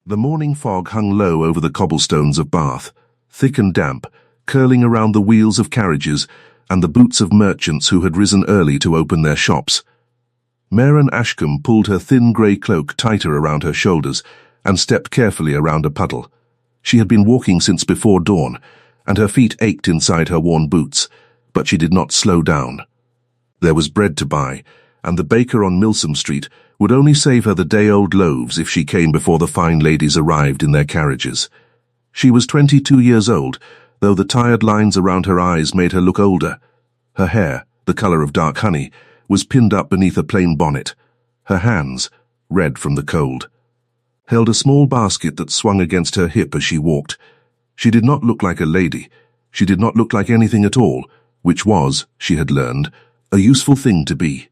The morning fog hung low over the cobblestones of Bath, thick and damp, curling around the wheels of carriages and the boots of merchants who had risen early to open their shops. Maren Ashcombe pulled her thin grey cloak tighter around her shoulders and stepped carefully around a puddle. She had been walking since before dawn, and her feet ached inside her worn boots, but she did not slow down. There was bread to buy, and the baker on Milsom Street would only save her the day-old loaves if she came before the fine ladies arrived in their carriages. She was 22 years old, though the tired lines around her eyes made her look older. Her hair, the colour of dark honey, was pinned up beneath a plain bonnet. Her hands, red from the cold, held a small basket that swung against her hip as she walked. She did not look like a lady. She did not look like anything at all, which was, she had learned, a useful thing to be.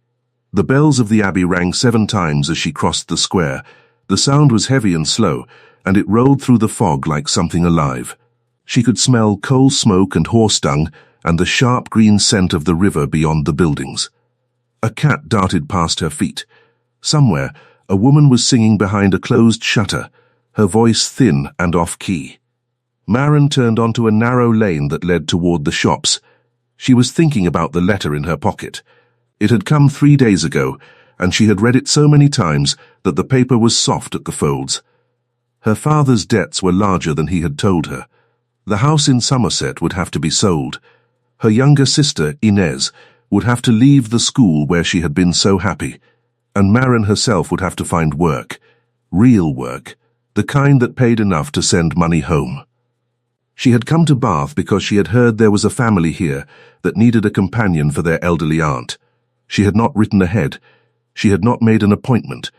The bells of the Abbey rang 7 times as she crossed the square. The sound was heavy and slow, and it rolled through the fog like something alive. She could smell coal smoke and horse dung and the sharp green scent of the river beyond the buildings. A cat darted past her feet. Somewhere, a woman was singing behind a closed shutter, her voice thin and off-key. Maren turned onto a narrow lane that led toward the shops. She was thinking about the letter in her pocket. It had come 3 days ago, and she had read it so many times that the paper was soft at the folds. Her father's debts were larger than he had told her. The house in Somerset would have to be sold. Her younger sister, Inez, would have to leave the school where she had been so happy, and Maren herself would have to find work, real work, the kind that paid enough to send money home. She had come to Bath because she had heard there was a family here that needed a companion for their elderly aunt. She had not written ahead. She had not made an appointment.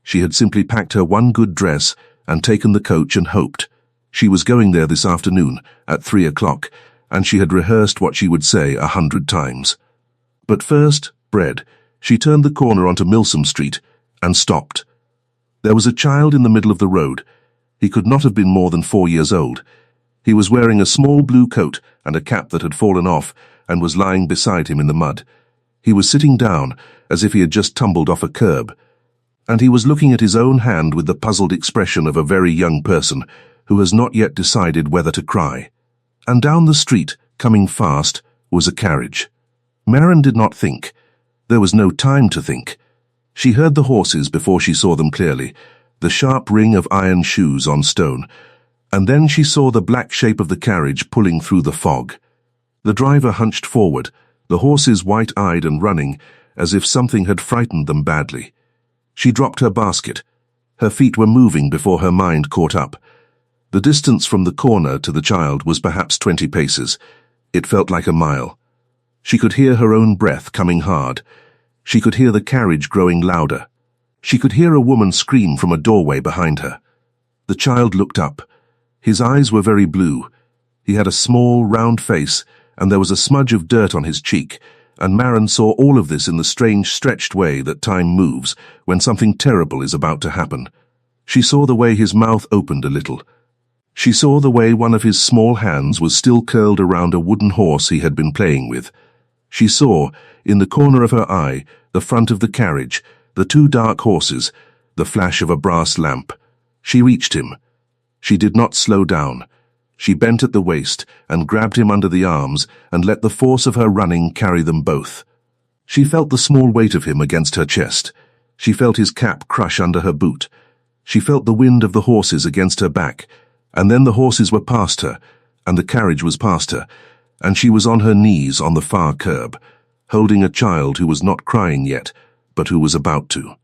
She had simply packed her one good dress and taken the coach and hoped. She was going there this afternoon at 3 o'clock, and she had rehearsed what she would say 100 times. But first, bread. She turned the corner onto Milsom Street and stopped. There was a child in the middle of the road. He could not have been more than 4 years old. He was wearing a small blue coat and a cap that had fallen off and was lying beside him in the mud. He was sitting down as if he had just tumbled off a curb, and he was looking at his own hand with the puzzled expression of a very young person who has not yet decided whether to cry. And down the street, coming fast, was a carriage. Maren did not think. There was no time to think. She heard the horses before she saw them clearly, the sharp ring of iron shoes on stone, and then she saw the black shape of the carriage pulling through the fog. The driver hunched forward, the horses white-eyed and running, as if something had frightened them badly. She dropped her basket. Her feet were moving before her mind caught up. The distance from the corner to the child was perhaps 20 paces. It felt like a mile. She could hear her own breath coming hard. She could hear the carriage growing louder. She could hear a woman scream from a doorway behind her. The child looked up. His eyes were very blue. He had a small, round face, and there was a smudge of dirt on his cheek, and Maren saw all of this in the strange, stretched way that time moves when something terrible is about to happen. She saw the way his mouth opened a little. She saw the way one of his small hands was still curled around a wooden horse he had been playing with. She saw, in the corner of her eye, the front of the carriage, the 2 dark horses, the flash of a brass lamp. She reached him. She did not slow down. She bent at the waist and grabbed him under the arms and let the force of her running carry them both. She felt the small weight of him against her chest. She felt his cap crush under her boot. She felt the wind of the horses against her back, and then the horses were past her, and the carriage was past her, and she was on her knees on the far curb, holding a child who was not crying yet, but who was about to.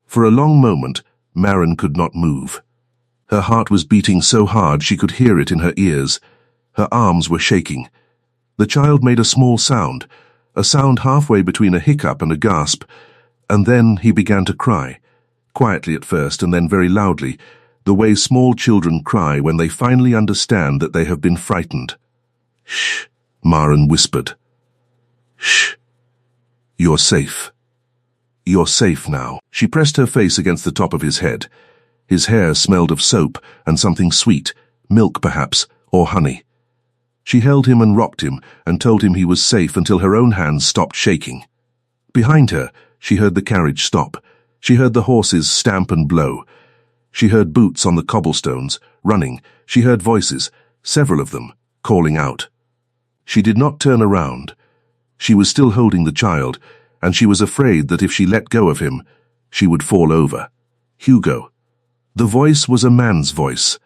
For a long moment, Maren could not move. Her heart was beating so hard she could hear it in her ears. Her arms were shaking. The child made a small sound, a sound halfway between a hiccup and a gasp, and then he began to cry, quietly at first and then very loudly, the way small children cry when they finally understand that they have been frightened. "Shh," Maren whispered. "Shh. You're safe. You're safe now." She pressed her face against the top of his head. His hair smelled of soap and something sweet, milk perhaps, or honey. She held him and rocked him and told him he was safe until her own hands stopped shaking. Behind her, she heard the carriage stop. She heard the horses stamp and blow. She heard boots on the cobblestones, running. She heard voices, several of them, calling out. She did not turn around. She was still holding the child, and she was afraid that if she let go of him, she would fall over. Hugo. The voice was a man's voice.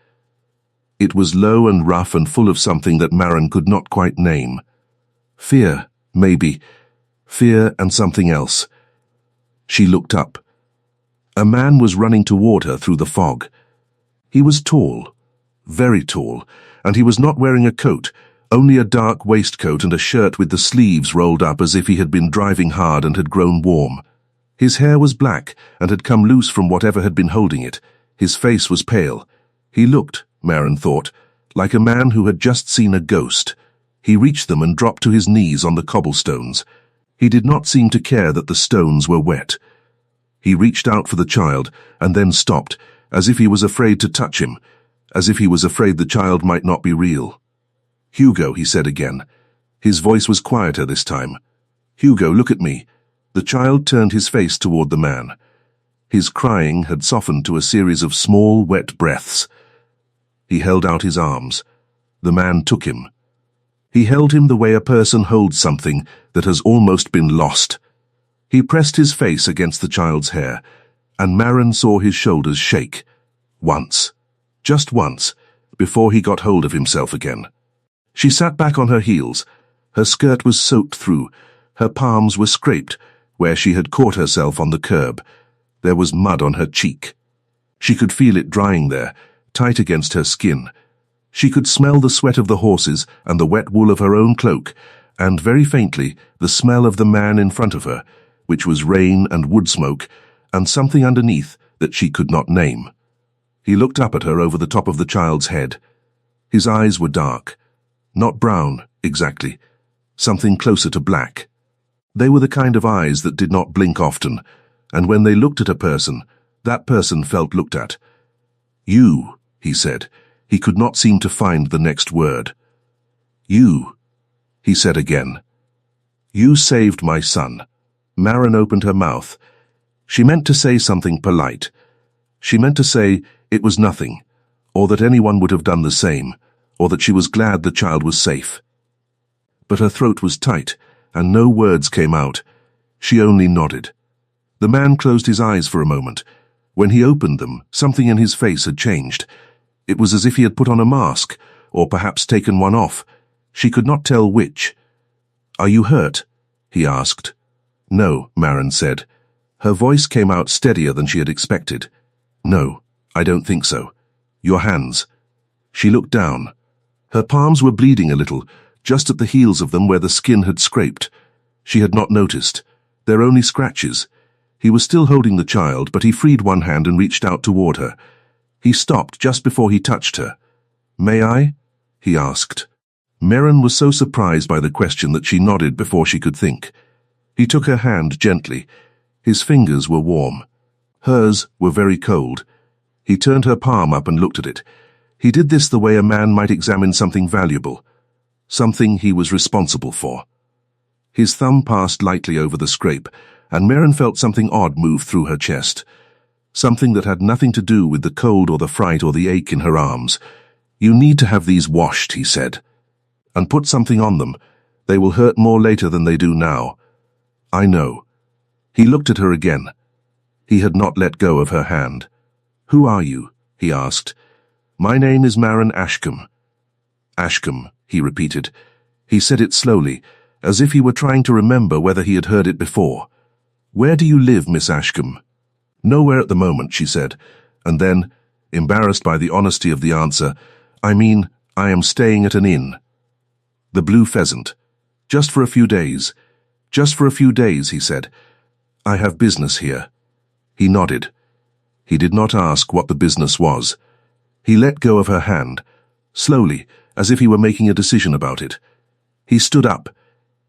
It was low and rough and full of something that Maren could not quite name. Fear, maybe. Fear and something else. She looked up. A man was running toward her through the fog. He was tall, very tall, and he was not wearing a coat, only a dark waistcoat and a shirt with the sleeves rolled up as if he had been driving hard and had grown warm. His hair was black and had come loose from whatever had been holding it. His face was pale. He looked, Maren thought, like a man who had just seen a ghost. He reached them and dropped to his knees on the cobblestones. He did not seem to care that the stones were wet. He reached out for the child and then stopped, as if he was afraid to touch him, as if he was afraid the child might not be real. Hugo, he said again. His voice was quieter this time. Hugo, look at me. The child turned his face toward the man. His crying had softened to a series of small, wet breaths. He held out his arms. The man took him. He held him the way a person holds something that has almost been lost. He pressed his face against the child's hair, and Maren saw his shoulders shake. Once. Just once, before he got hold of himself again. She sat back on her heels. Her skirt was soaked through. Her palms were scraped, where she had caught herself on the curb. There was mud on her cheek. She could feel it drying there, tight against her skin. She could smell the sweat of the horses and the wet wool of her own cloak, and very faintly the smell of the man in front of her, which was rain and wood smoke, and something underneath that she could not name. He looked up at her over the top of the child's head. His eyes were dark. Not brown, exactly. Something closer to black. They were the kind of eyes that did not blink often, and when they looked at a person, that person felt looked at. You, he said. He could not seem to find the next word. You, he said again. You saved my son. Maren opened her mouth. She meant to say something polite. She meant to say it was nothing, or that anyone would have done the same, or that she was glad the child was safe. But her throat was tight, and no words came out. She only nodded. The man closed his eyes for a moment. When he opened them, something in his face had changed. It was as if he had put on a mask, or perhaps taken one off. She could not tell which. Are you hurt? He asked. No, Maren said. Her voice came out steadier than she had expected. No, I don't think so. Your hands. She looked down. Her palms were bleeding a little, just at the heels of them where the skin had scraped. She had not noticed. They're only scratches. He was still holding the child, but he freed one hand and reached out toward her. He stopped just before he touched her. May I? He asked. Maren was so surprised by the question that she nodded before she could think. He took her hand gently. His fingers were warm. Hers were very cold. He turned her palm up and looked at it. He did this the way a man might examine something valuable, something he was responsible for. His thumb passed lightly over the scrape, and Maren felt something odd move through her chest. Something that had nothing to do with the cold or the fright or the ache in her arms. You need to have these washed, he said. And put something on them. They will hurt more later than they do now. I know. He looked at her again. He had not let go of her hand. Who are you? He asked. My name is Maren Ashcombe. Ashcombe, he repeated. He said it slowly, as if he were trying to remember whether he had heard it before. Where do you live, Miss Ashcombe? Nowhere at the moment, she said, and then, embarrassed by the honesty of the answer, I am staying at an inn. The Blue Pheasant. Just for a few days. Just for a few days, he said. I have business here. He nodded. He did not ask what the business was. He let go of her hand, slowly, as if he were making a decision about it. He stood up.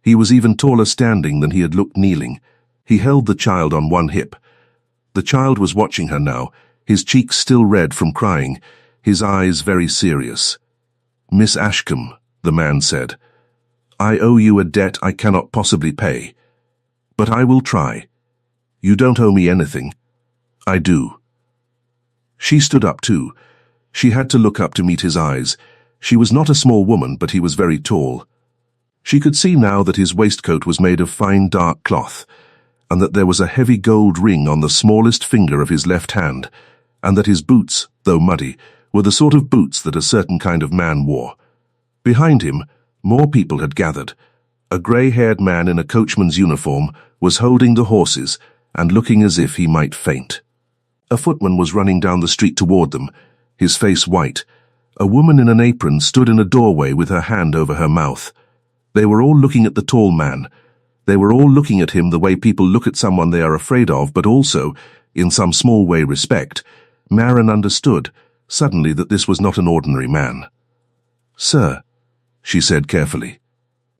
He was even taller standing than he had looked kneeling. He held the child on one hip. The child was watching her now, his cheeks still red from crying, his eyes very serious. Miss Ashcombe, the man said, I owe you a debt I cannot possibly pay. But I will try. You don't owe me anything. I do. She stood up too. She had to look up to meet his eyes. She was not a small woman, but he was very tall. She could see now that his waistcoat was made of fine dark cloth, and that there was a heavy gold ring on the smallest finger of his left hand, and that his boots, though muddy, were the sort of boots that a certain kind of man wore. Behind him, more people had gathered. A grey-haired man in a coachman's uniform was holding the horses and looking as if he might faint. A footman was running down the street toward them, his face white. A woman in an apron stood in a doorway with her hand over her mouth. They were all looking at the tall man. They were all looking at him the way people look at someone they are afraid of, but also, in some small way, respect. Maren understood, suddenly, that this was not an ordinary man. "Sir," she said carefully,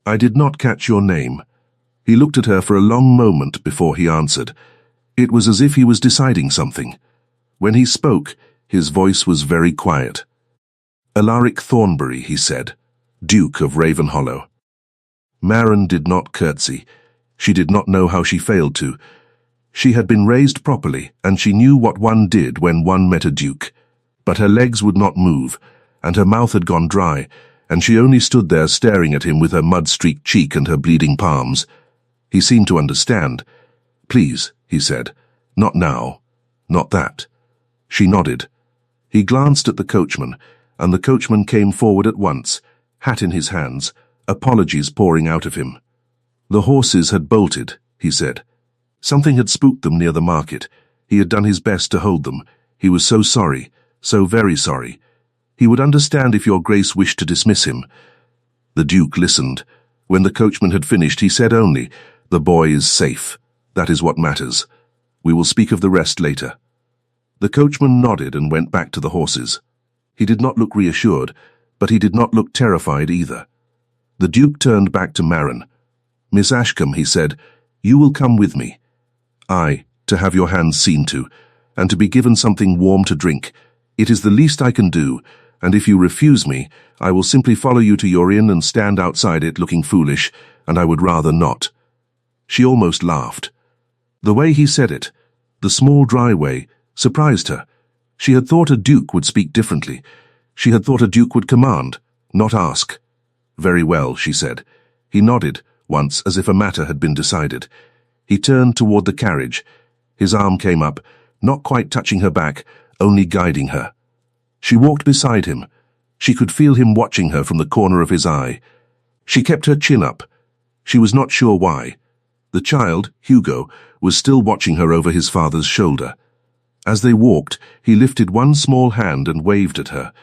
"I did not catch your name." He looked at her for a long moment before he answered. It was as if he was deciding something. When he spoke, his voice was very quiet. "Alaric Thornbury," he said, "Duke of Ravenhollow." Maren did not curtsy. She did not know how she failed to. She had been raised properly, and she knew what one did when one met a duke. But her legs would not move, and her mouth had gone dry, and she only stood there staring at him with her mud-streaked cheek and her bleeding palms. He seemed to understand. "Please," he said, "not now. Not that." She nodded. He glanced at the coachman, and the coachman came forward at once, hat in his hands, apologies pouring out of him. "The horses had bolted," he said. "Something had spooked them near the market. He had done his best to hold them. He was so sorry, so very sorry. He would understand if your grace wished to dismiss him." The Duke listened. When the coachman had finished, he said only, "The boy is safe. That is what matters. We will speak of the rest later." The coachman nodded and went back to the horses. He did not look reassured, but he did not look terrified either. The Duke turned back to Maren. "Miss Ashcombe," he said, "you will come with me. To have your hands seen to, and to be given something warm to drink. It is the least I can do, and if you refuse me, I will simply follow you to your inn and stand outside it looking foolish, and I would rather not." She almost laughed. The way he said it, the small dry way, surprised her. She had thought a duke would speak differently. She had thought a duke would command, not ask. "Very well," she said. He nodded once as if a matter had been decided. He turned toward the carriage. His arm came up, not quite touching her back, only guiding her. She walked beside him. She could feel him watching her from the corner of his eye. She kept her chin up. She was not sure why. The child, Hugo, was still watching her over his father's shoulder. As they walked, he lifted one small hand and waved at her.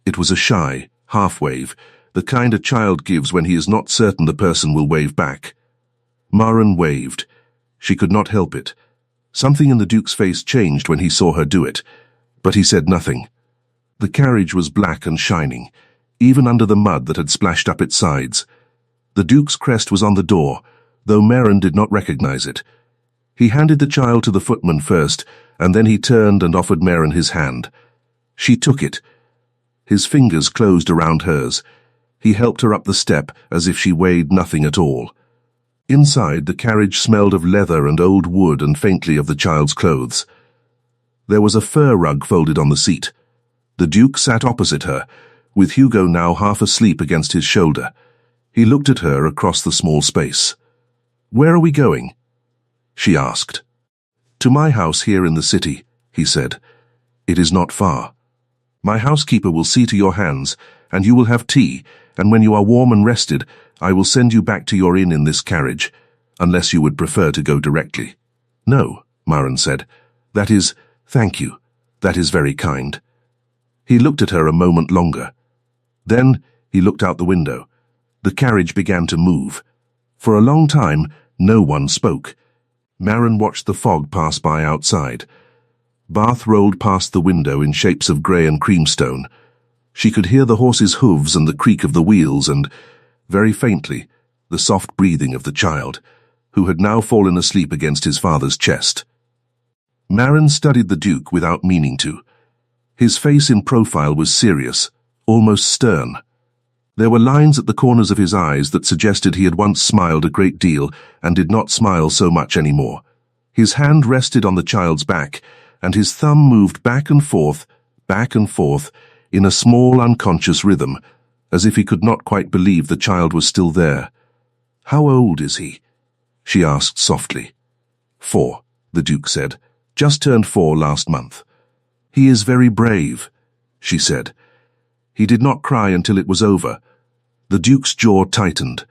It was a shy, half-wave, the kind a child gives when he is not certain the person will wave back. Maren waved. She could not help it. Something in the Duke's face changed when he saw her do it, but he said nothing. The carriage was black and shining, even under the mud that had splashed up its sides. The Duke's crest was on the door, though Maren did not recognize it. He handed the child to the footman first, and then he turned and offered Maren his hand. She took it. His fingers closed around hers. He helped her up the step as if she weighed nothing at all. Inside, the carriage smelled of leather and old wood and faintly of the child's clothes. There was a fur rug folded on the seat. The Duke sat opposite her, with Hugo now half asleep against his shoulder. He looked at her across the small space. "Where are we going?" she asked. "To my house here in the city," he said. "It is not far. My housekeeper will see to your hands, and you will have tea, and when you are warm and rested, I will send you back to your inn in this carriage, unless you would prefer to go directly." "No," Maren said. "That is, thank you. That is very kind." He looked at her a moment longer. Then he looked out the window. The carriage began to move. For a long time, no one spoke. Maren watched the fog pass by outside. Bath rolled past the window in shapes of grey and creamstone. She could hear the horses' hooves and the creak of the wheels and, very faintly, the soft breathing of the child, who had now fallen asleep against his father's chest. Maren studied the Duke without meaning to. His face in profile was serious, almost stern. There were lines at the corners of his eyes that suggested he had once smiled a great deal and did not smile so much anymore. His hand rested on the child's back, and his thumb moved back and forth, in a small unconscious rhythm, as if he could not quite believe the child was still there. "How old is he?" she asked softly. "4," the Duke said. "Just turned 4 last month." "He is very brave," she said. He did not cry until it was over. The Duke's jaw tightened.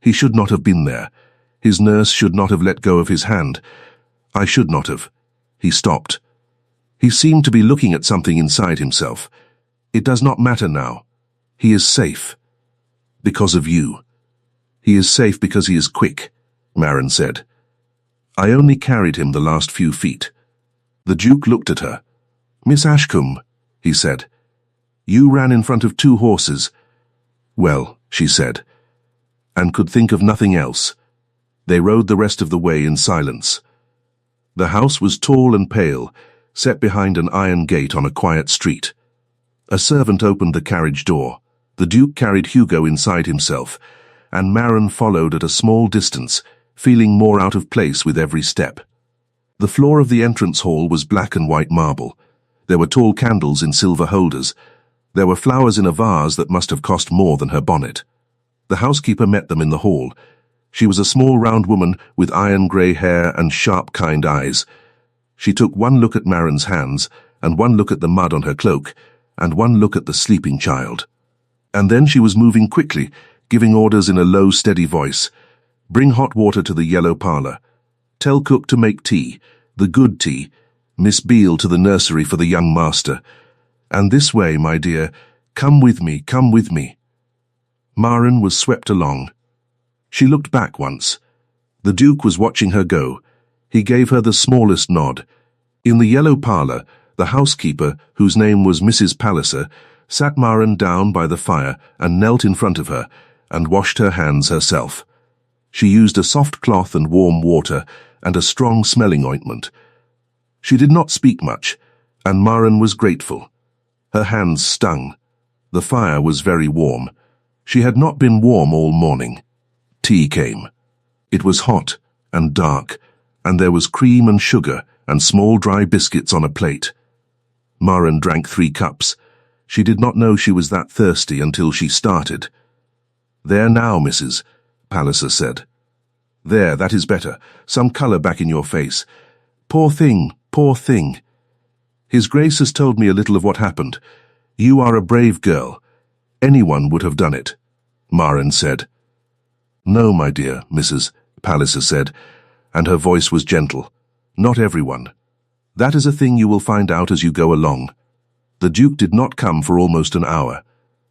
He should not have been there. His nurse should not have let go of his hand. "I should not have." He stopped. He seemed to be looking at something inside himself. "It does not matter now. He is safe. Because of you." "He is safe because he is quick," Maren said. "I only carried him the last few feet." The Duke looked at her. "Miss Ashcombe," he said, "you ran in front of 2 horses." "Well," she said, and could think of nothing else. They rode the rest of the way in silence. The house was tall and pale, set behind an iron gate on a quiet street. A servant opened the carriage door. The Duke carried Hugo inside himself, and Maren followed at a small distance, feeling more out of place with every step. The floor of the entrance hall was black and white marble. There were tall candles in silver holders. There were flowers in a vase that must have cost more than her bonnet. The housekeeper met them in the hall. She was a small round woman with iron-grey hair and sharp, kind eyes. She took one look at Maren's hands, and one look at the mud on her cloak, and one look at the sleeping child. And then she was moving quickly, giving orders in a low, steady voice. "Bring hot water to the yellow parlour. Tell cook to make tea, the good tea. Miss Beale to the nursery for the young master. And this way, my dear. Come with me, come with me." Maren was swept along. She looked back once. The Duke was watching her go. He gave her the smallest nod. In the yellow parlour, the housekeeper, whose name was Mrs. Palliser, sat Maren down by the fire and knelt in front of her, and washed her hands herself. She used a soft cloth and warm water, and a strong smelling ointment. She did not speak much, and Maren was grateful. Her hands stung. The fire was very warm. She had not been warm all morning. Tea came. It was hot and dark, and there was cream and sugar and small dry biscuits on a plate. Maren drank 3 cups. She did not know she was that thirsty until she started. "There now, Mrs. Palliser said. "There, that is better. Some colour back in your face. Poor thing, poor thing. His Grace has told me a little of what happened. You are a brave girl. Anyone would have done it," Maren said. "No, my dear," Mrs. Palliser said, and her voice was gentle. "Not everyone. That is a thing you will find out as you go along." The Duke did not come for almost an hour.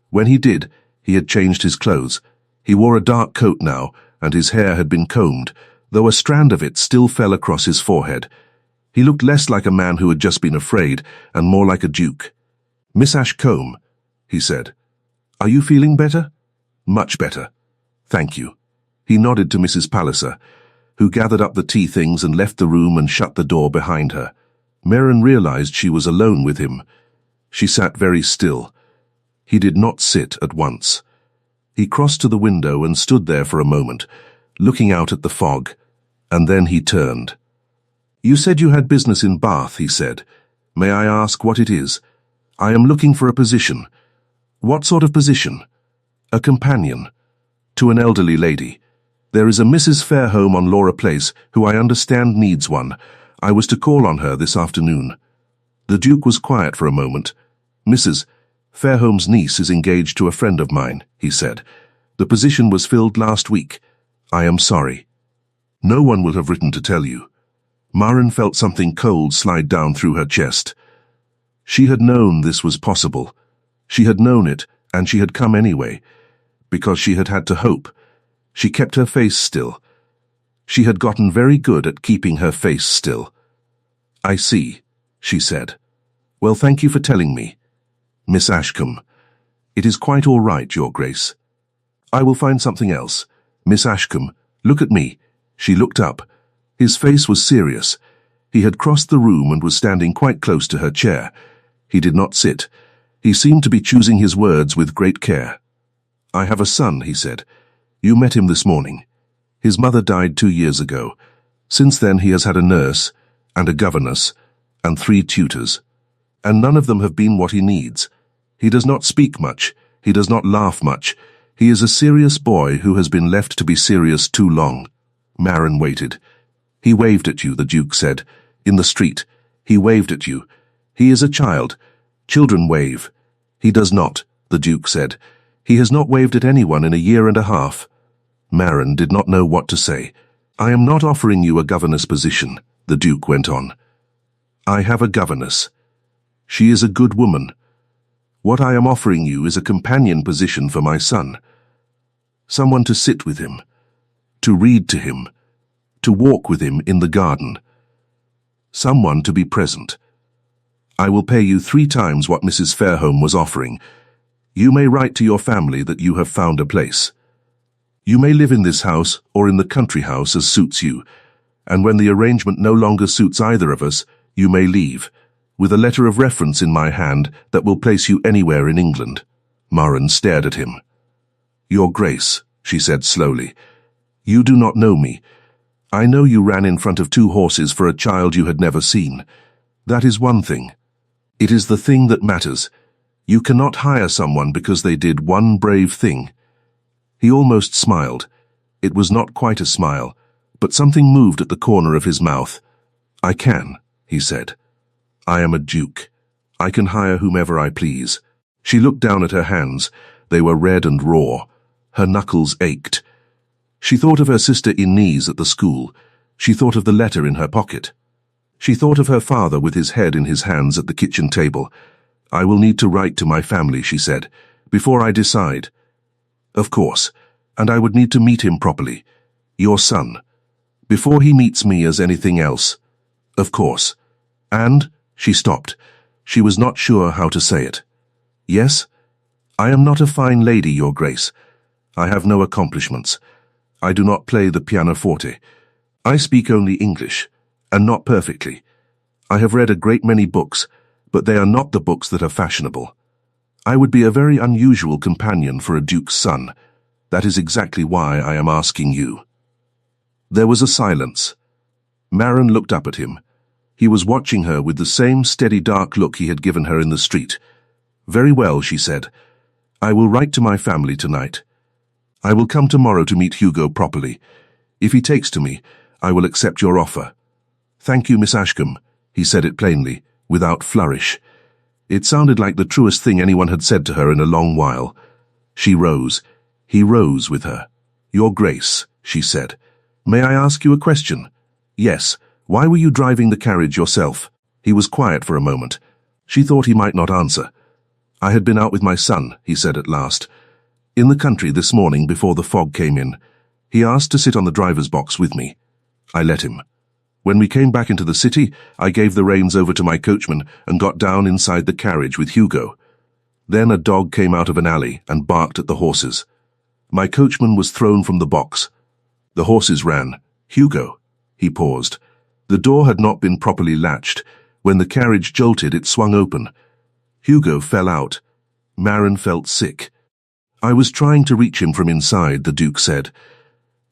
When he did, he had changed his clothes. He wore a dark coat now, and his hair had been combed, though a strand of it still fell across his forehead. He looked less like a man who had just been afraid, and more like a duke. "Miss Ashcombe," he said, "are you feeling better?" "Much better. Thank you." He nodded to Mrs. Palliser, who gathered up the tea things and left the room and shut the door behind her. Maren realized she was alone with him. She sat very still. He did not sit at once. He crossed to the window and stood there for a moment, looking out at the fog, and then he turned. "You said you had business in Bath," he said. "May I ask what it is? I am looking for a position." "What sort of position?" "A companion. To an elderly lady. There is a Mrs. Fairholme on Laura Place who I understand needs one. I was to call on her this afternoon." The Duke was quiet for a moment. "Mrs. Fairholme's niece is engaged to a friend of mine," he said. "The position was filled last week. I am sorry. No one will have written to tell you." Maren felt something cold slide down through her chest. She had known this was possible. She had known it, and she had come anyway, because she had had to hope. She kept her face still. She had gotten very good at keeping her face still. "I see," she said. "Well, thank you for telling me. Miss Ashcombe. It is quite all right, Your Grace. I will find something else. Miss Ashcombe, look at me." She looked up. His face was serious. He had crossed the room and was standing quite close to her chair. He did not sit. He seemed to be choosing his words with great care. "I have a son," he said. "You met him this morning. His mother died 2 years ago. Since then he has had a nurse, and a governess, and 3 tutors. And none of them have been what he needs. He does not speak much. He does not laugh much. He is a serious boy who has been left to be serious too long. Marin waited. He waved at you, the Duke said. In the street. He waved at you. He is a child. Children wave. He does not, the Duke said. He has not waved at anyone in a year and a half. Marin did not know what to say. I am not offering you a governess position, the Duke went on. I have a governess. She is a good woman. What I am offering you is a companion position for my son. Someone to sit with him, to read to him, to walk with him in the garden. Someone to be present. I will pay you 3 times what Mrs. Fairholme was offering. You may write to your family that you have found a place. You may live in this house or in the country house as suits you, and when the arrangement no longer suits either of us, you may leave, with a letter of reference in my hand that will place you anywhere in England. Marin stared at him. Your Grace, she said slowly, you do not know me. I know you ran in front of 2 horses for a child you had never seen. That is one thing. It is the thing that matters. You cannot hire someone because they did one brave thing. He almost smiled. It was not quite a smile, but something moved at the corner of his mouth. I can, he said. I am a duke. I can hire whomever I please. She looked down at her hands. They were red and raw. Her knuckles ached. She thought of her sister Inez at the school. She thought of the letter in her pocket. She thought of her father with his head in his hands at the kitchen table. I will need to write to my family, she said, before I decide. Of course, and I would need to meet him properly. Your son. Before he meets me as anything else. Of course. And, she stopped. She was not sure how to say it. Yes? I am not a fine lady, Your Grace. I have no accomplishments. I do not play the pianoforte. I speak only English, and not perfectly. I have read a great many books, but they are not the books that are fashionable. I would be a very unusual companion for a duke's son. That is exactly why I am asking you. There was a silence. Marin looked up at him. He was watching her with the same steady dark look he had given her in the street. Very well, she said. I will write to my family tonight. I will come tomorrow to meet Hugo properly. If he takes to me, I will accept your offer. Thank you, Miss Ashcombe. He said it plainly, without flourish. It sounded like the truest thing anyone had said to her in a long while. She rose. He rose with her. Your Grace, she said. May I ask you a question? Yes. Why were you driving the carriage yourself? He was quiet for a moment. She thought he might not answer. I had been out with my son, he said at last. In the country this morning before the fog came in. He asked to sit on the driver's box with me. I let him. When we came back into the city, I gave the reins over to my coachman and got down inside the carriage with Hugo. Then a dog came out of an alley and barked at the horses. My coachman was thrown from the box. The horses ran. Hugo. He paused. The door had not been properly latched. When the carriage jolted, it swung open. Hugo fell out. Marin felt sick. I was trying to reach him from inside, the Duke said.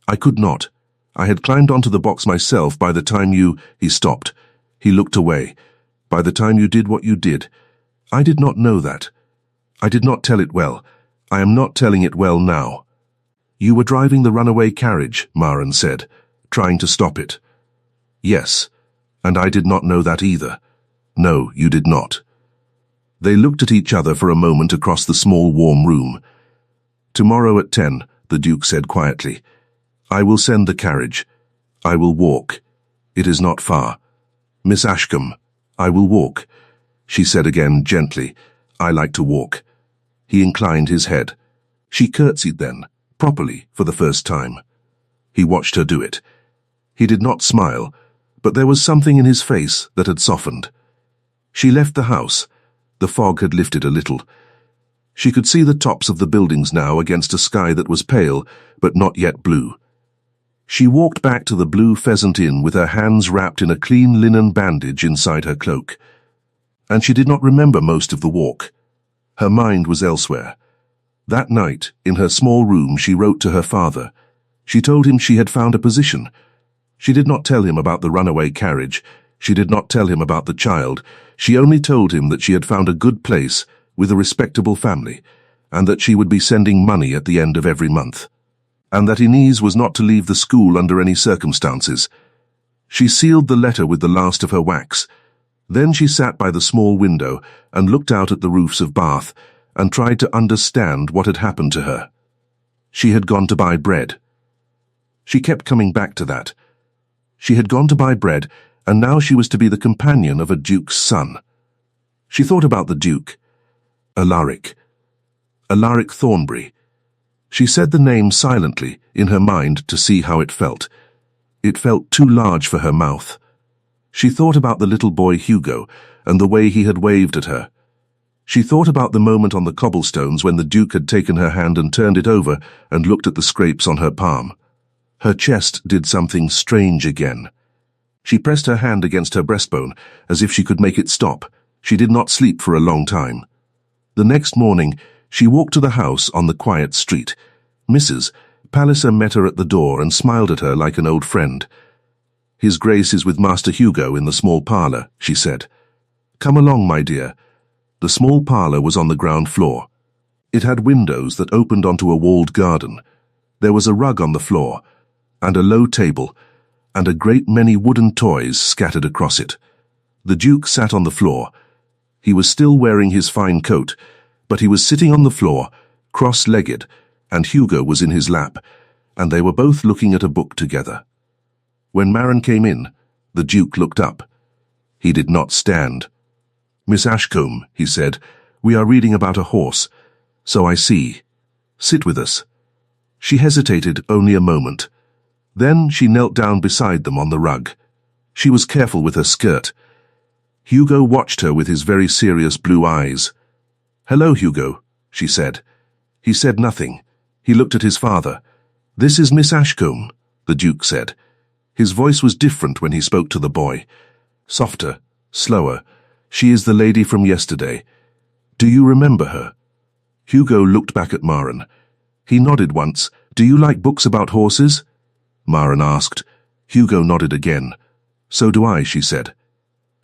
I could not. I had climbed onto the box myself by the time you— He stopped. He looked away. By the time you did what you did. I did not know that. I did not tell it well. I am not telling it well now. You were driving the runaway carriage, Marin said, trying to stop it. Yes, and I did not know that either. No, you did not. They looked at each other for a moment across the small warm room. Tomorrow at 10, the Duke said quietly. I will send the carriage. I will walk. It is not far. Miss Ashcombe, I will walk. She said again gently, I like to walk. He inclined his head. She curtsied then, properly, for the first time. He watched her do it. He did not smile, but there was something in his face that had softened. She left the house. The fog had lifted a little. She could see the tops of the buildings now against a sky that was pale, but not yet blue. She walked back to the Blue Pheasant Inn with her hands wrapped in a clean linen bandage inside her cloak. And she did not remember most of the walk. Her mind was elsewhere. That night, in her small room, she wrote to her father. She told him she had found a position. She did not tell him about the runaway carriage. She did not tell him about the child. She only told him that she had found a good place with a respectable family, and that she would be sending money at the end of every month, and that Inez was not to leave the school under any circumstances. She sealed the letter with the last of her wax. Then she sat by the small window and looked out at the roofs of Bath and tried to understand what had happened to her. She had gone to buy bread. She kept coming back to that. She had gone to buy bread, and now she was to be the companion of a duke's son. She thought about the duke. Alaric Thornbury. She said the name silently in her mind to see how it felt. It felt too large for her mouth. She thought about the little boy Hugo and the way he had waved at her. She thought about the moment on the cobblestones when the Duke had taken her hand and turned it over and looked at the scrapes on her palm. Her chest did something strange again. She pressed her hand against her breastbone as if she could make it stop. She did not sleep for a long time. The next morning, she walked to the house on the quiet street. Mrs. Palliser met her at the door and smiled at her like an old friend. "His Grace is with Master Hugo in the small parlour," she said. "Come along, my dear." The small parlour was on the ground floor. It had windows that opened onto a walled garden. There was a rug on the floor, and a low table, and a great many wooden toys scattered across it. The Duke sat on the floor. He was still wearing his fine coat, but he was sitting on the floor, cross-legged, and Hugo was in his lap, and they were both looking at a book together. When Maron came in, the Duke looked up. He did not stand. "Miss Ashcombe," he said, "we are reading about a horse. So I see. Sit with us." She hesitated only a moment. Then she knelt down beside them on the rug. She was careful with her skirt. Hugo watched her with his very serious blue eyes. "Hello, Hugo," she said. He said nothing. He looked at his father. "This is Miss Ashcombe," the Duke said. His voice was different when he spoke to the boy. Softer, slower. "She is the lady from yesterday. Do you remember her?" Hugo looked back at Maron. He nodded once. "Do you like books about horses?" Maron asked. Hugo nodded again. "So do I," she said.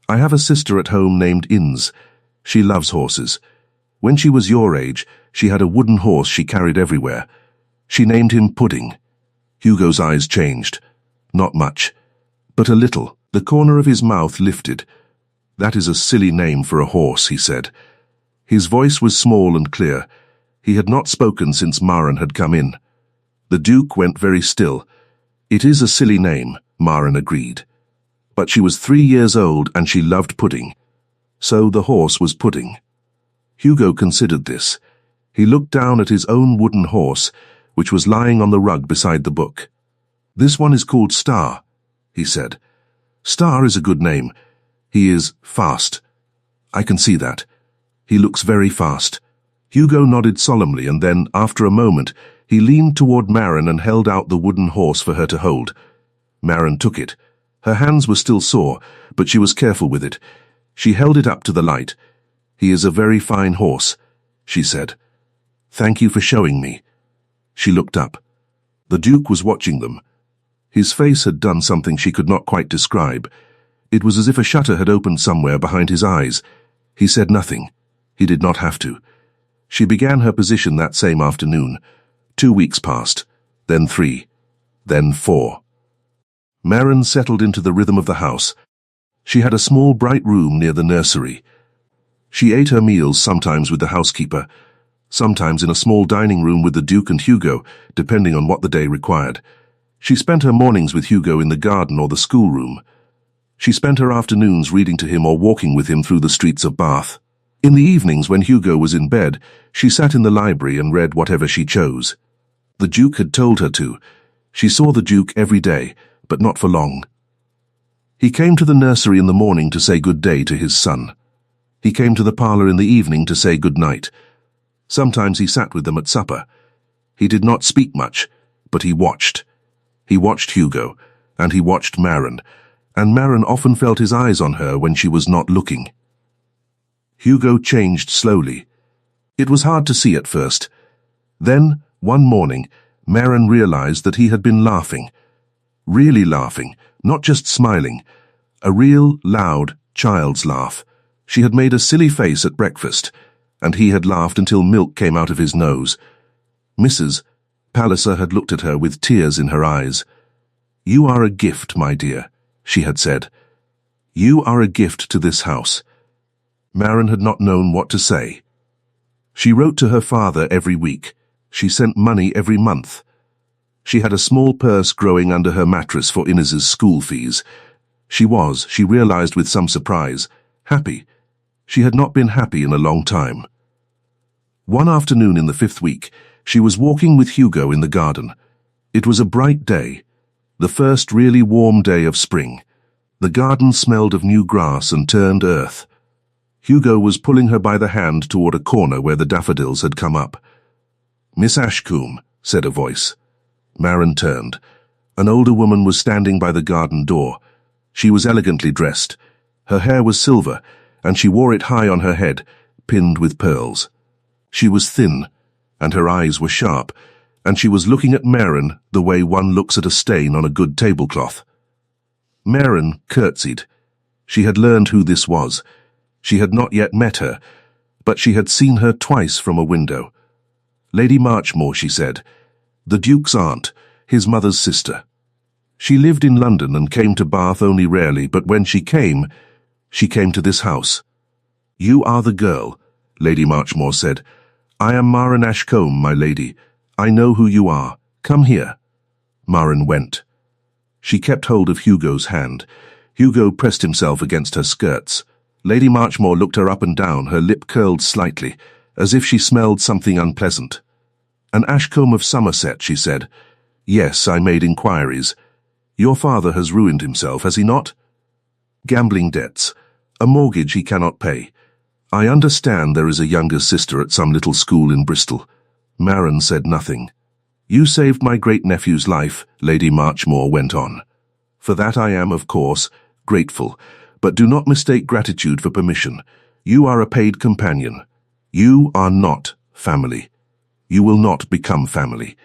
"I have a sister at home named Inez. She loves horses. When she was your age, she had a wooden horse she carried everywhere. She named him Pudding." Hugo's eyes changed. Not much, but a little. The corner of his mouth lifted. "That is a silly name for a horse," he said. His voice was small and clear. He had not spoken since Maron had come in. The Duke went very still. "It is a silly name," Maron agreed. But she was 3 years old and she loved pudding. So the horse was Pudding. Hugo considered this. He looked down at his own wooden horse, which was lying on the rug beside the book. "This one is called Star," he said. "Star is a good name. He is fast. I can see that. He looks very fast." Hugo nodded solemnly, and then, after a moment, he leaned toward Maron and held out the wooden horse for her to hold. Maron took it. Her hands were still sore, but she was careful with it. She held it up to the light. "He is a very fine horse," she said. "Thank you for showing me." She looked up. The Duke was watching them. His face had done something she could not quite describe. It was as if a shutter had opened somewhere behind his eyes. He said nothing. He did not have to. She began her position that same afternoon. 2 weeks passed, then 3, then 4. Maron settled into the rhythm of the house. She had a small bright room near the nursery. She ate her meals sometimes with the housekeeper, sometimes in a small dining room with the Duke and Hugo, depending on what the day required. She spent her mornings with Hugo in the garden or the schoolroom. She spent her afternoons reading to him or walking with him through the streets of Bath. In the evenings, when Hugo was in bed, she sat in the library and read whatever she chose. The Duke had told her to. She saw the Duke every day, but not for long. He came to the nursery in the morning to say good day to his son. He came to the parlour in the evening to say good night. Sometimes he sat with them at supper. He did not speak much, but he watched. He watched Hugo, and he watched Maron, and Maron often felt his eyes on her when she was not looking. Hugo changed slowly. It was hard to see at first. Then, one morning, Maron realized that he had been laughing. Really laughing, not just smiling. A real, loud, child's laugh. She had made a silly face at breakfast, and he had laughed until milk came out of his nose. Mrs. Palliser had looked at her with tears in her eyes. "You are a gift, my dear," she had said. "You are a gift to this house." Maren had not known what to say. She wrote to her father every week. She sent money every month. She had a small purse growing under her mattress for Inez's school fees. She realized with some surprise, happy. She had not been happy in a long time. One afternoon in the 5th week, she was walking with Hugo in the garden. It was a bright day, the first really warm day of spring. The garden smelled of new grass and turned earth. Hugo was pulling her by the hand toward a corner where the daffodils had come up. "Miss Ashcombe," said a voice. Maren turned. An older woman was standing by the garden door. She was elegantly dressed. Her hair was silver, and she wore it high on her head, pinned with pearls. She was thin, and her eyes were sharp, and she was looking at Maren the way one looks at a stain on a good tablecloth. Maren curtsied. She had learned who this was. She had not yet met her, but she had seen her twice from a window. "Lady Marchmore," she said. "The Duke's aunt, his mother's sister." She lived in London and came to Bath only rarely, but when she came to this house. "You are the girl," Lady Marchmore said. "I am Maren Ashcombe, my lady. I know who you are. Come here." Maren went. She kept hold of Hugo's hand. Hugo pressed himself against her skirts. Lady Marchmore looked her up and down, her lip curled slightly, as if she smelled something unpleasant. "An Ashcombe of Somerset," she said. "Yes, I made inquiries. Your father has ruined himself, has he not? Gambling debts, a mortgage he cannot pay. I understand there is a younger sister at some little school in Bristol." Maren said nothing. "You saved my great-nephew's life," Lady Marchmore went on. "For that I am, of course, grateful, but do not mistake gratitude for permission. You are a paid companion. You are not family. You will not become family.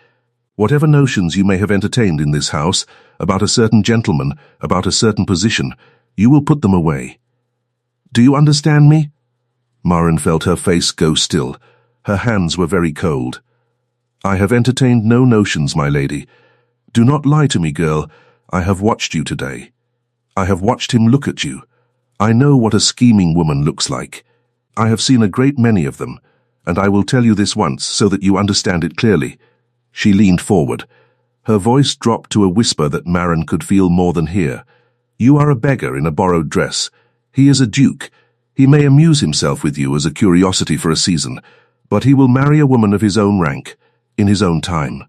Whatever notions you may have entertained in this house, about a certain gentleman, about a certain position, you will put them away. Do you understand me?" Maren felt her face go still. Her hands were very cold. "I have entertained no notions, my lady. Do not lie to me, girl. I have watched you today. I have watched him look at you. I know what a scheming woman looks like. I have seen a great many of them, and I will tell you this once so that you understand it clearly." She leaned forward. Her voice dropped to a whisper that Maren could feel more than hear. "You are a beggar in a borrowed dress. He is a duke. He may amuse himself with you as a curiosity for a season, but he will marry a woman of his own rank, in his own time.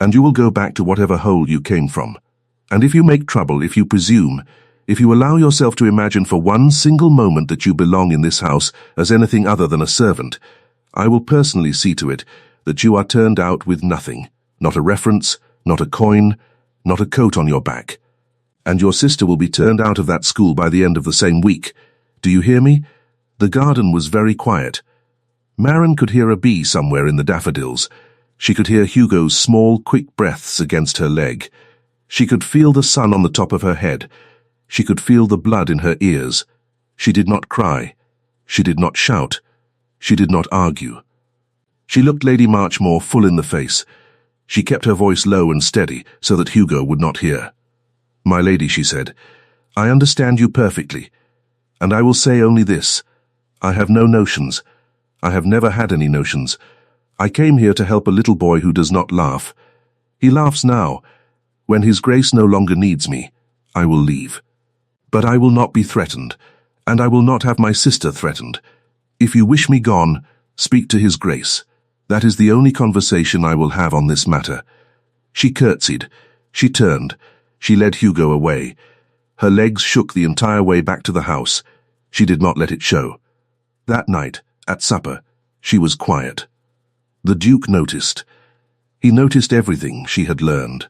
And you will go back to whatever hole you came from. And if you make trouble, if you presume, if you allow yourself to imagine for one single moment that you belong in this house as anything other than a servant, I will personally see to it that you are turned out with nothing, not a reference, not a coin, not a coat on your back. And your sister will be turned out of that school by the end of the same week. Do you hear me?" The garden was very quiet. Maren could hear a bee somewhere in the daffodils. She could hear Hugo's small, quick breaths against her leg. She could feel the sun on the top of her head. She could feel the blood in her ears. She did not cry. She did not shout. She did not argue. She looked Lady Marchmore full in the face. She kept her voice low and steady so that Hugo would not hear. "My lady," she said, "I understand you perfectly, and I will say only this. I have no notions. I have never had any notions. I came here to help a little boy who does not laugh. He laughs now. When his grace no longer needs me, I will leave. But I will not be threatened, and I will not have my sister threatened. If you wish me gone, speak to his grace. That is the only conversation I will have on this matter." She curtsied. She turned. She led Hugo away. Her legs shook the entire way back to the house. She did not let it show. That night, at supper, she was quiet. The Duke noticed. He noticed everything she had learned.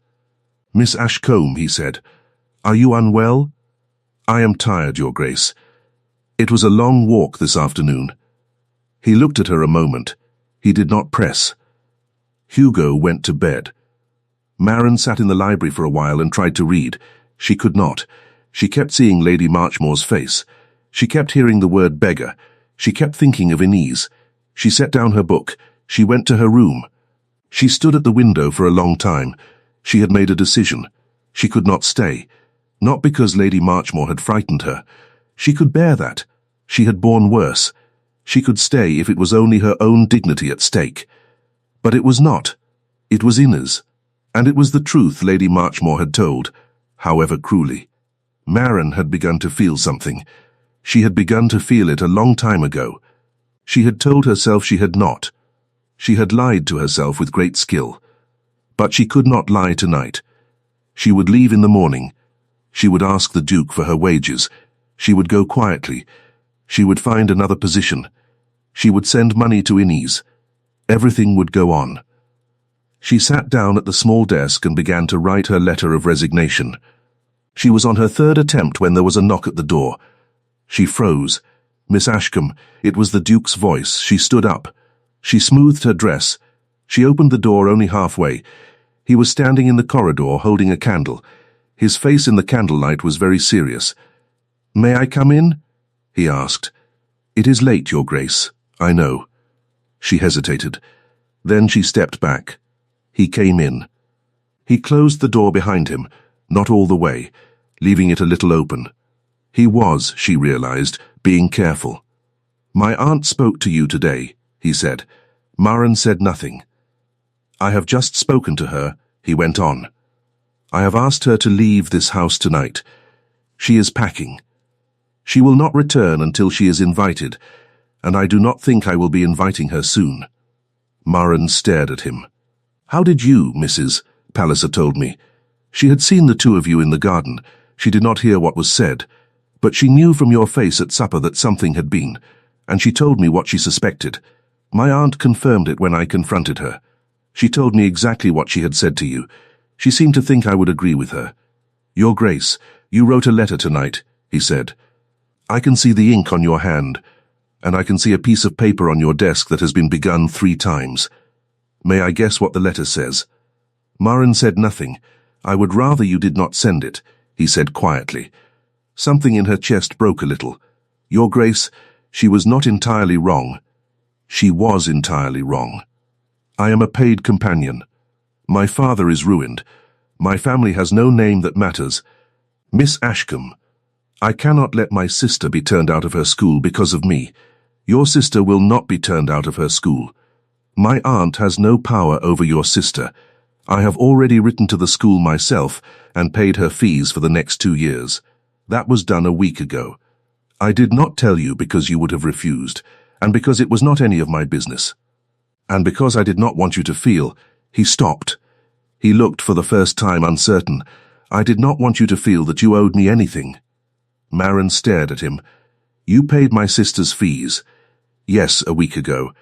"Miss Ashcombe," he said, "are you unwell?" "I am tired, Your Grace. It was a long walk this afternoon." He looked at her a moment. He did not press. Hugo went to bed. Maren sat in the library for a while and tried to read. She could not. She kept seeing Lady Marchmore's face. She kept hearing the word beggar. She kept thinking of Inez. She set down her book. She went to her room. She stood at the window for a long time. She had made a decision. She could not stay. Not because Lady Marchmore had frightened her. She could bear that. She had borne worse. She could stay if it was only her own dignity at stake. But it was not. It was Inez. And it was the truth Lady Marchmore had told, however cruelly. Maren had begun to feel something. She had begun to feel it a long time ago. She had told herself she had not. She had lied to herself with great skill. But she could not lie tonight. She would leave in the morning. She would ask the Duke for her wages. She would go quietly. She would find another position. She would send money to Inez. Everything would go on. She sat down at the small desk and began to write her letter of resignation. She was on her third attempt when there was a knock at the door. She froze. Miss Ashcombe, it was the Duke's voice. She stood up. She smoothed her dress. She opened the door only halfway. He was standing in the corridor holding a candle. His face in the candlelight was very serious. "May I come in?" he asked. "It is late, Your Grace, I know." She hesitated. Then she stepped back. He came in. He closed the door behind him, not all the way, leaving it a little open. He was, she realized, being careful. "My aunt spoke to you today," he said. Maren said nothing. "I have just spoken to her," he went on. "I have asked her to leave this house tonight. She is packing. She will not return until she is invited, and I do not think I will be inviting her soon." Maren stared at him. "How did you, Mrs. Palliser told me. She had seen the two of you in the garden. She did not hear what was said, but she knew from your face at supper that something had been, and she told me what she suspected. My aunt confirmed it when I confronted her. She told me exactly what she had said to you. She seemed to think I would agree with her. Your Grace, you wrote a letter tonight," he said. "I can see the ink on your hand, and I can see a piece of paper on your desk that has been begun 3 times. May I guess what the letter says?" Maren said nothing. "I would rather you did not send it," he said quietly. Something in her chest broke a little. "Your Grace, she was not entirely wrong. She was entirely wrong. I am a paid companion. My father is ruined. My family has no name that matters. Miss Ashcombe, I cannot let my sister be turned out of her school because of me. Your sister will not be turned out of her school. My aunt has no power over your sister. I have already written to the school myself and paid her fees for the next 2 years. That was done a week ago. I did not tell you because you would have refused, and because it was not any of my business. And because I did not want you to feel—" He stopped. He looked for the first time uncertain. "I did not want you to feel that you owed me anything." Maren stared at him. "You paid my sister's fees." "Yes, a week ago."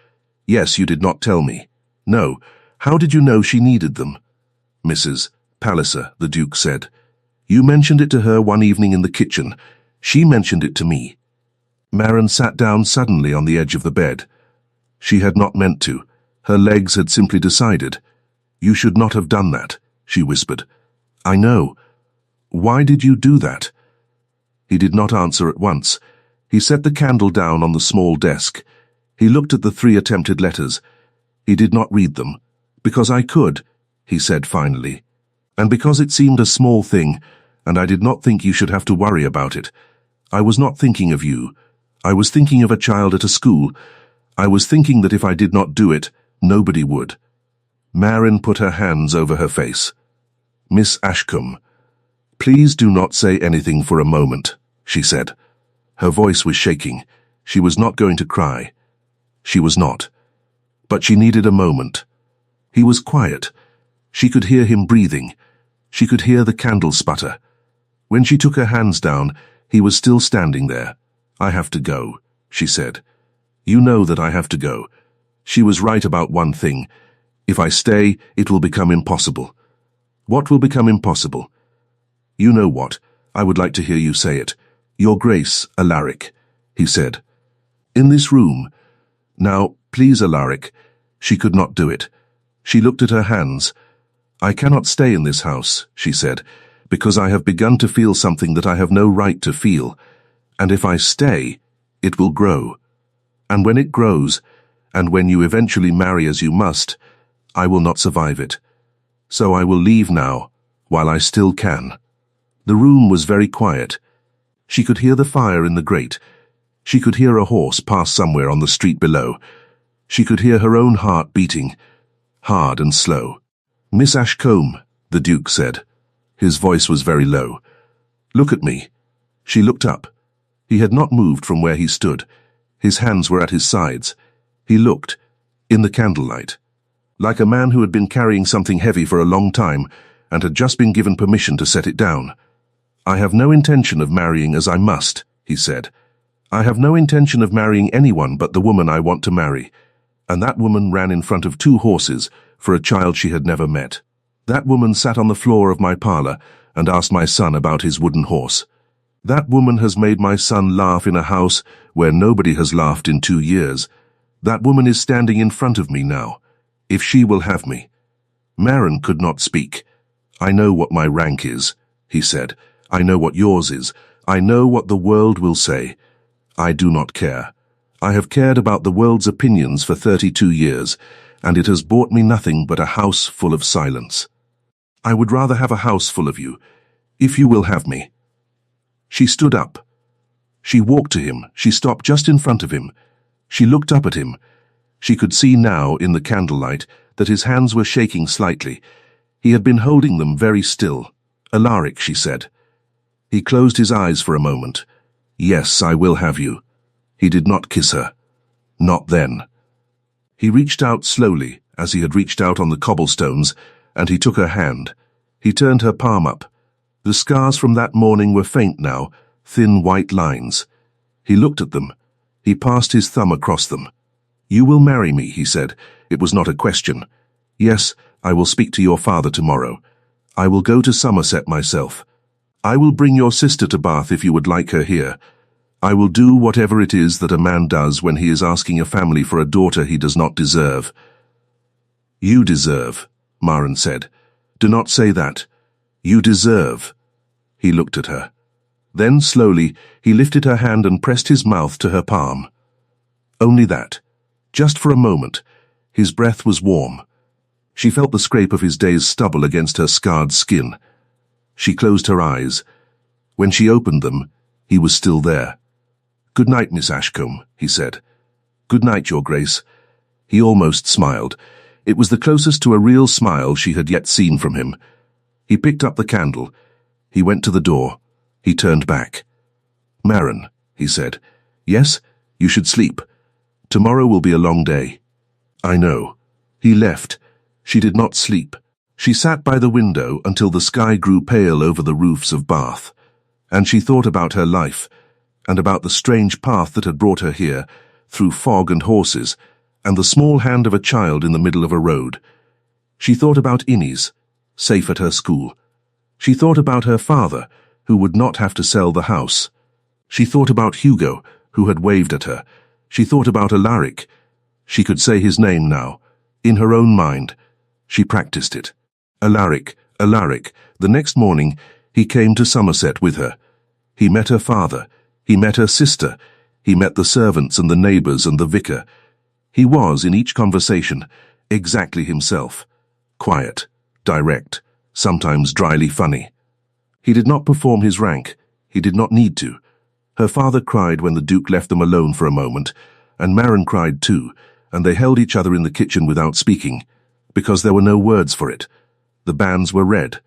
"Yes, you did not tell me." "No. How did you know she needed them?" "Mrs. Palliser," the Duke said. "You mentioned it to her one evening in the kitchen. She mentioned it to me." Maren sat down suddenly on the edge of the bed. She had not meant to. Her legs had simply decided. "You should not have done that," she whispered. "I know. Why did you do that?" He did not answer at once. He set the candle down on the small desk. He looked at the 3 attempted letters. He did not read them. "Because I could," he said finally. "And because it seemed a small thing, and I did not think you should have to worry about it. I was not thinking of you. I was thinking of a child at a school. I was thinking that if I did not do it, nobody would." Maren put her hands over her face. "Miss Ashcombe, please do not say anything for a moment," she said. Her voice was shaking. She was not going to cry. She was not. But she needed a moment. He was quiet. She could hear him breathing. She could hear the candle sputter. When she took her hands down, he was still standing there. "I have to go," she said. "You know that I have to go." She was right about one thing. If I stay, it will become impossible. What will become impossible? You know what. I would like to hear you say it. "Your Grace, Alaric," he said. "In this room. Now, please, Alaric." She could not do it. She looked at her hands. "I cannot stay in this house," she said, because I have begun to feel something that I have no right to feel, and if I stay, it will grow. And when it grows, and when you eventually marry as you must, I will not survive it. So I will leave now, while I still can." The room was very quiet. She could hear the fire in the grate. She could hear a horse pass somewhere on the street below. She could hear her own heart beating, hard and slow. "Miss Ashcombe," the Duke said. His voice was very low. "Look at me." She looked up. He had not moved from where he stood. His hands were at his sides. He looked, in the candlelight, like a man who had been carrying something heavy for a long time and had just been given permission to set it down. "I have no intention of marrying as I must," he said. "I have no intention of marrying anyone but the woman I want to marry." And that woman ran in front of 2 horses for a child she had never met. That woman sat on the floor of my parlor and asked my son about his wooden horse. That woman has made my son laugh in a house where nobody has laughed in 2 years. That woman is standing in front of me now, if she will have me. Maren could not speak. "I know what my rank is," he said. "I know what yours is. I know what the world will say. I do not care. I have cared about the world's opinions for 32 years, and it has bought me nothing but a house full of silence. I would rather have a house full of you, if you will have me." She stood up. She walked to him. She stopped just in front of him. She looked up at him. She could see now, in the candlelight, that his hands were shaking slightly. He had been holding them very still. "Alaric," she said. He closed his eyes for a moment. "Yes, I will have you." He did not kiss her. Not then. He reached out slowly, as he had reached out on the cobblestones, and he took her hand. He turned her palm up. The scars from that morning were faint now, thin white lines. He looked at them. He passed his thumb across them. "You will marry me," he said. It was not a question. "Yes, I will speak to your father tomorrow. I will go to Somerset myself. I will bring your sister to Bath if you would like her here. I will do whatever it is that a man does when he is asking a family for a daughter he does not deserve." "You deserve," Maren said. "Do not say that. You deserve." He looked at her. Then, slowly, he lifted her hand and pressed his mouth to her palm. Only that. Just for a moment. His breath was warm. She felt the scrape of his day's stubble against her scarred skin. She closed her eyes. When she opened them, he was still there. "Good night, Miss Ashcombe," he said. "Good night, Your Grace." He almost smiled. It was the closest to a real smile she had yet seen from him. He picked up the candle. He went to the door. He turned back. "Maren," he said. "Yes, you should sleep. Tomorrow will be a long day." "I know." He left. She did not sleep. She sat by the window until the sky grew pale over the roofs of Bath, and she thought about her life, and about the strange path that had brought her here, through fog and horses, and the small hand of a child in the middle of a road. She thought about Innes, safe at her school. She thought about her father, who would not have to sell the house. She thought about Hugo, who had waved at her. She thought about Alaric. She could say his name now, in her own mind. She practiced it. Alaric, Alaric. The next morning, he came to Somerset with her. He met her father. He met her sister. He met the servants and the neighbours and the vicar. He was, in each conversation, exactly himself. Quiet, direct, sometimes dryly funny. He did not perform his rank. He did not need to. Her father cried when the Duke left them alone for a moment, and Maren cried too, and they held each other in the kitchen without speaking, because there were no words for it. The banns were read.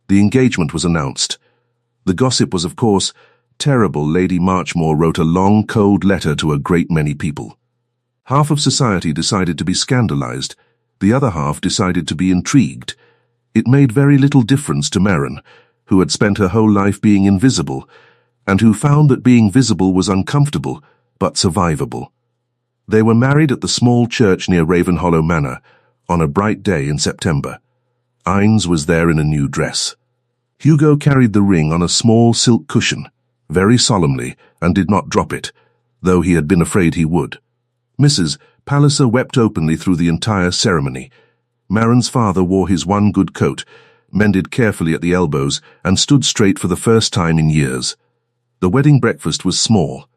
The engagement was announced. The gossip was, of course, terrible. Lady Marchmore wrote a long, cold letter to a great many people. Half of society decided to be scandalized. The other half decided to be intrigued. It made very little difference to Maren, who had spent her whole life being invisible, and who found that being visible was uncomfortable, but survivable. They were married at the small church near Ravenhollow Manor, on a bright day in September. Innes was there in a new dress. Hugo carried the ring on a small silk cushion, very solemnly, and did not drop it, though he had been afraid he would. Mrs. Palliser wept openly through the entire ceremony. Maren's father wore his one good coat, mended carefully at the elbows, and stood straight for the first time in years. The wedding breakfast was small.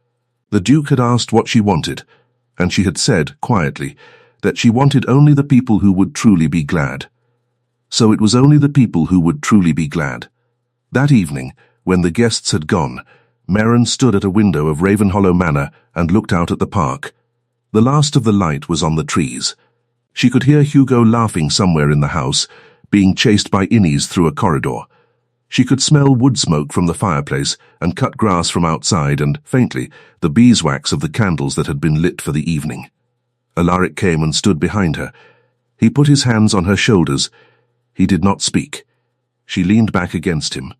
The Duke had asked what she wanted, and she had said, quietly, that she wanted only the people who would truly be glad. So it was only the people who would truly be glad. That evening, when the guests had gone, Maren stood at a window of Ravenhollow Manor and looked out at the park. The last of the light was on the trees. She could hear Hugo laughing somewhere in the house, being chased by innies through a corridor. She could smell wood smoke from the fireplace and cut grass from outside and, faintly, the beeswax of the candles that had been lit for the evening. Alaric came and stood behind her. He put his hands on her shoulders. He did not speak. She leaned back against him.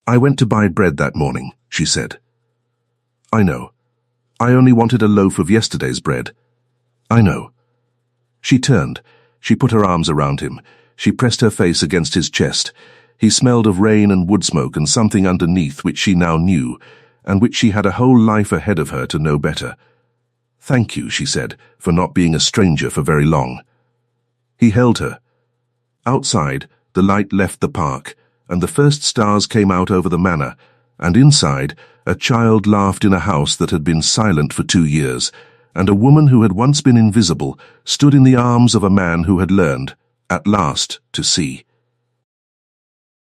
"I went to buy bread that morning," she said. "I know. I only wanted a loaf of yesterday's bread." "I know." She turned. She put her arms around him. She pressed her face against his chest. He smelled of rain and wood smoke and something underneath which she now knew, and which she had a whole life ahead of her to know better. "Thank you," she said, "for not being a stranger for very long." He held her. Outside, the light left the park, and the first stars came out over the manor, and inside, a child laughed in a house that had been silent for 2 years, and a woman who had once been invisible stood in the arms of a man who had learned, at last, to see.